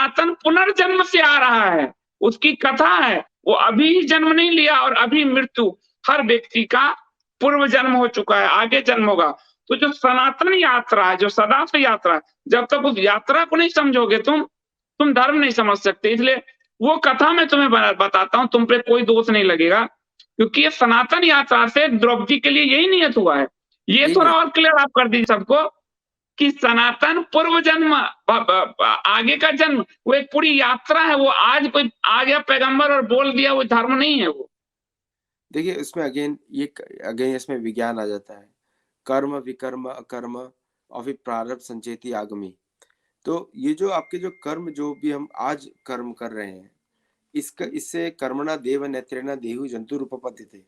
सनातन पुनर्जन्म से आ रहा है, उसकी कथा है। वो अभी जन्म नहीं लिया और अभी मृत्यु। हर व्यक्ति का पूर्व जन्म हो चुका है, आगे जन्म होगा। तो जो सनातन यात्रा है, जो सदा से यात्रा है, जब तक उस यात्रा को नहीं समझोगे तुम धर्म नहीं समझ सकते। इसलिए वो कथा मैं तुम्हें बताता हूँ, तुम पे कोई दोष नहीं लगेगा, क्योंकि ये सनातन यात्रा से द्रौपदी के लिए यही नियत हुआ है। ये यही थोड़ा नहीं। और क्लियर आप कर दीजिए सबको कि सनातन पूर्व जन्म, आगे का जन्म, वो एक पूरी यात्रा है। वो आज कोई आ गया पैगंबर और बोल दिया, वो धर्म नहीं है वो। देखिए इसमें अगेन इसमें विज्ञान आ जाता है, कर्म विकर्म अकर्म और फिर प्रारब्ध संचेति आगमी। तो ये जो आपके जो कर्म, जो भी हम आज कर्म कर रहे हैं, इससे कर्मणा देव नेत्रेणा देहु जंतु रूपपद्यते,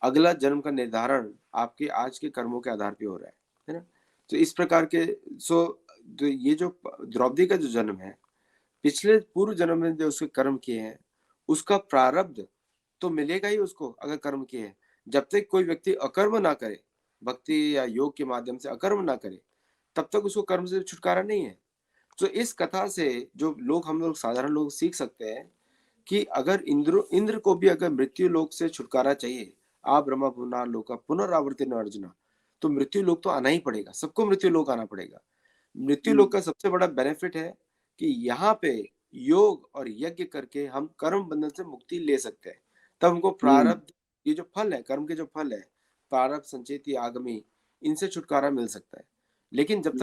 अगला जन्म का निर्धारण आपके आज के कर्मों के आधार पे हो रहा है ना। तो इस प्रकार के तो ये जो द्रौपदी का जो जन्म है, पिछले पूर्व जन्म में जो उसके कर्म किए हैं, उसका प्रारब्ध तो मिलेगा ही उसको, अगर कर्म किए हैं। जब तक कोई व्यक्ति अकर्म ना करे, भक्ति या योग के माध्यम से अकर्म ना करे, तब तक उसको कर्म से छुटकारा नहीं है। तो इस कथा से जो हम लोग साधारण लोग सीख सकते हैं कि अगर इंद्र को भी अगर मृत्यु लोक से छुटकारा चाहिए, आ ब्रह्म पुनः लोका पुनरावर्तिनो अर्जुना, तो मृत्यु लोक तो आना ही पड़ेगा, सबको मृत्यु लोक आना पड़ेगा। मृत्यु लोक का सबसे बड़ा बेनिफिट है कि यहाँ पे योग और यज्ञ करके हम कर्म बंधन से मुक्ति ले सकते हैं। तब हमको प्रारब्ध, ये जो फल है, कर्म के जो फल है, प्रारब्ध संचेती आगमी, इनसे छुटकारा मिल सकता है। लेकिन जब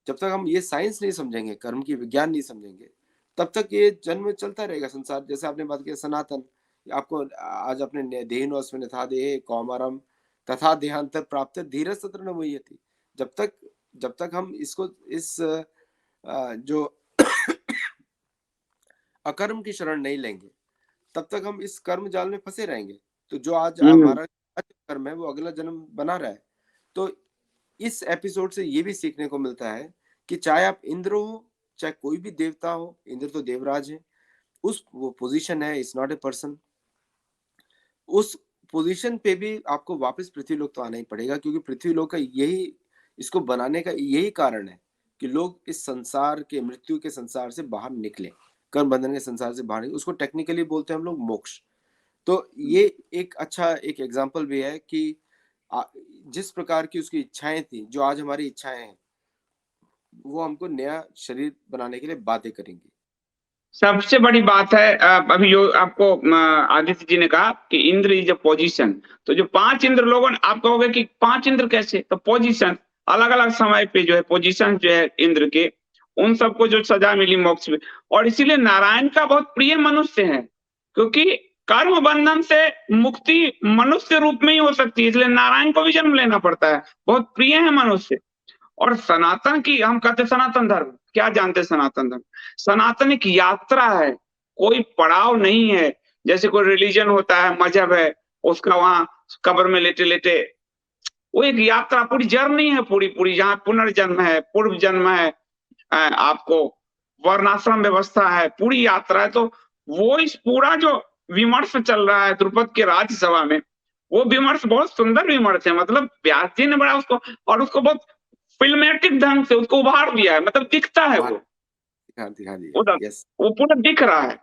तक हम ये साइंस नहीं समझेंगे, कर्म की विज्ञान नहीं समझेंगे, तब तक ये जन्म चलता रहेगा संसार। जैसे आपने बात किया सनातन, आपको आज अपने देहिनोऽस्मिन् यथा देहे कौमारम तथा देहांतर प्राप्त धीरज तत्र न मुह्यति। जब तक हम इसको इस जो अकर्म की शरण नहीं लेंगे, तब तक हम इस कर्म जाल में फंसे रहेंगे। तो जो आज हमारा कर्म है, वो अगला जन्म बना रहा है। तो इस एपिसोड से ये भी सीखने को मिलता है कि चाहे आप इंद्र हो, चाहे कोई भी देवता हो, इंद्र तो देवराज है, उस वो पोजीशन है, इट्स नॉट ए पर्सन। उस पोजीशन पे भी आपको वापस पृथ्वी लोक तो आना ही पड़ेगा, क्योंकि पृथ्वी लोक का यही, इसको बनाने का यही कारण है कि लोग इस संसार के, मृत्यु के संसार से बाहर निकले, कर्म बंधन के संसार से बाहर निकले। उसको टेक्निकली बोलते हैं हम लोग मोक्ष। तो ये एक अच्छा एक एग्जाम्पल भी है कि जिस प्रकार की उसकी इच्छाएं थी, जो आज हमारी इच्छाएं हैं, वो हमको नया शरीर बनाने के लिए बाध्य करेंगी। सबसे बड़ी बात है, अभी जो आपको आदित्य जी ने कहा कि इंद्र इज अ पोजीशन, तो जो 5 इंद्र लोगों ने, आप कहोगे कि 5 इंद्र कैसे, तो पोजीशन, अलग अलग समय पे जो है पोजीशन जो है इंद्र के, उन सबको जो सजा मिली मोक्ष में। और इसीलिए नारायण का बहुत प्रिय मनुष्य है, क्योंकि कर्म बंधन से मुक्ति मनुष्य रूप में ही हो सकती है, इसलिए नारायण को भी जन्म लेना पड़ता है, बहुत प्रिय है मनुष्य। और सनातन की, हम कहते सनातन धर्म, क्या जानते सनातन धर्म? सनातन एक यात्रा है, कोई पड़ाव नहीं है। जैसे कोई रिलीजन होता है, मजहब है, उसका वहां कब्र में लेटे लेटे, वो एक यात्रा, पूरी जर्नी है, पूरी पूरी, जहाँ पुनर्जन्म है, पूर्व जन्म है, आपको वर्णाश्रम व्यवस्था है, पूरी यात्रा है। तो वो इस पूरा जो विमर्श चल रहा है द्रुपद के राज्यसभा में, वो विमर्श बहुत सुंदर विमर्श है। मतलब व्यास जी ने बड़ा उसको, और उसको बहुत फिल्मेटिक ढंग से उसको उभार दिया है, मतलब दिखता है वो, वो पूरा दिख रहा है।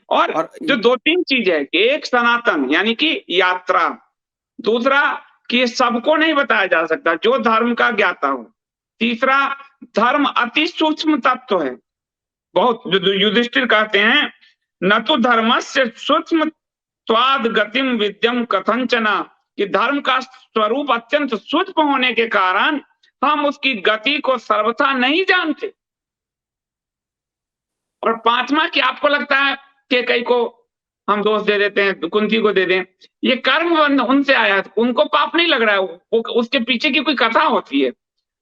और जो 2-3 चीज है, एक सनातन यानी कि यात्रा, दूसरा कि सबको नहीं बताया जा सकता, जो धर्म का ज्ञाता हो, तीसरा धर्म अति सूक्ष्म तत्व है, बहुत, जो युधिष्ठिर कहते हैं, न तो धर्मस्य सूक्ष्म स्वाद गतिम विद्यम कथंचना, कि धर्म का स्वरूप अत्यंत सूक्ष्म होने के कारण हम उसकी गति को सर्वथा नहीं जानते। और 5वां कि आपको लगता है कि कई को हम दोष दे देते हैं, कुंती को दे दें, ये कर्म उनसे आया, उनको पाप नहीं लग रहा है, वो उसके पीछे की कोई कथा होती है।